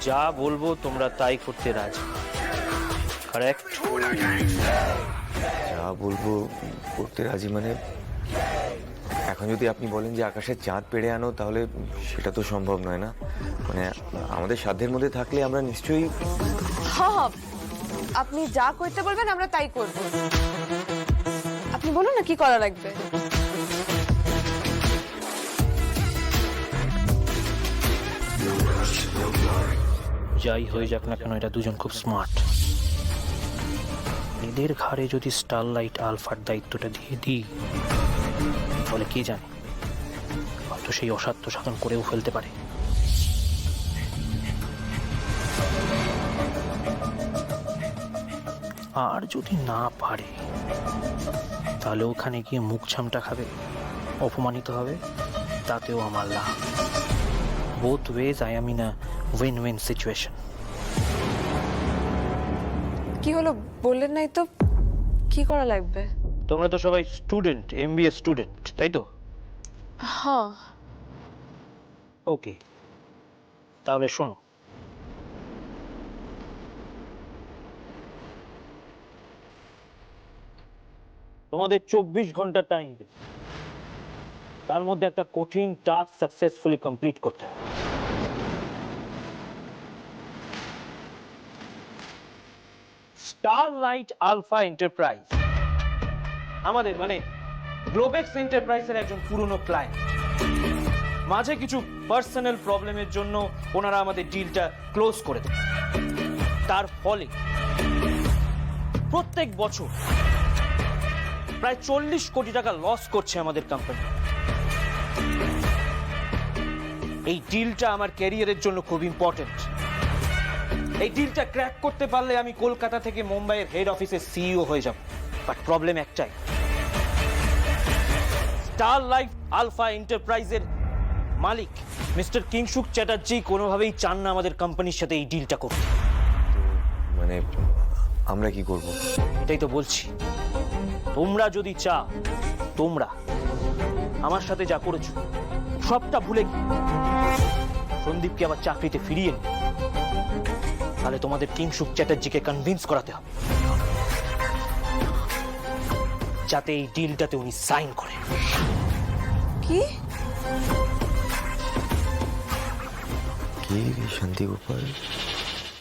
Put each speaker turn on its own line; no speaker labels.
যা বলবো তোমরা তাই করতে রাজি, কারেক্ট?
যা বলবো করতে রাজি মানে এখন যদি আপনি বলেন যে আকাশের চাঁদ পেড়ে আনো তাহলে সেটা তো সম্ভব নয় না। মানে আমাদের সাধ্যের মধ্যে থাকলে আমরা নিশ্চয়ই।
হ্যাঁ, আপনি যা করতে বলবেন আমরা তাই করব। আপনি বলুন না কি করা লাগবে।
যাই হয়ে যাক না কেন, এরা দুজন খুব স্মার্ট। এদের ঘাড়ে যদি স্টারলাইট আলফার দায়িত্বটা দিয়ে দিই তাহলে কে জানে, হয়তো সেই অসাধ্য সাধন করেও ফেলতে পারে। আর যদি না পারে তাহলে ওখানে গিয়ে মুখ ছামটা খাবে, অপমানিত হবে, তাতেও আমার লাভ। Both ways I am in a win-win situation.
কি হলো বললেন নাই তো, কি করা লাগবে?
তোমরা তো সবাই স্টুডেন্ট, এমবিএ স্টুডেন্ট, তাই তো?
হ্যাঁ।
ওকে, তাহলে শোনো। তোমাদের 24 ঘন্টা টাইম, তার মধ্যে একটা কঠিন টাস্ক সাকসেসফুলি কমপ্লিট করতে হবে। স্টারলাইট আলফা এন্টারপ্রাইজ আমাদের মানে গ্লোবেক্স এন্টারপ্রাইজের একজন পুরনো ক্লায়েন্ট। মাঝে কিছু পার্সোনাল প্রবলেমের জন্য ওনারা আমাদের ডিলটা ক্লোজ করে দেন। তার ফলে প্রত্যেক বছর প্রায় 40 কোটি টাকা লস করছে আমাদের কোম্পানি। এই ডিলটা আমার ক্যারিয়ারের জন্য খুব ইম্পর্টেন্ট। এই ডিলটা ক্র্যাক করতে পারলে আমি কলকাতা থেকে মুম্বাইয়ের হেড অফিসের সিইও হয়ে যাব। বাট প্রবলেম একটাই, স্টারলাইট আলফা এন্টারপ্রাইজের মালিক মিস্টার কিংশুক চ্যাটার্জি কোনোভাবেই চান না আমাদের কোম্পানির সাথে এই ডিলটা করতে।
মানে আমরা কি করব?
এটাই তো বলছি, তোমরা যদি চাও, তোমরা আমার সাথে যা করেছো সবটা ভুলে গিয়ে সন্দীপকে আবার চাকরিতে ফিরিয়ে নিয়ে তাহলে তোমাদের কিংশুক চ্যাটার্জিকে কনভিন্স করাতে হবে যাতে এই ডিলটাতে উনি সাইন করেন।
কি?
কি শান্তি গোপাল?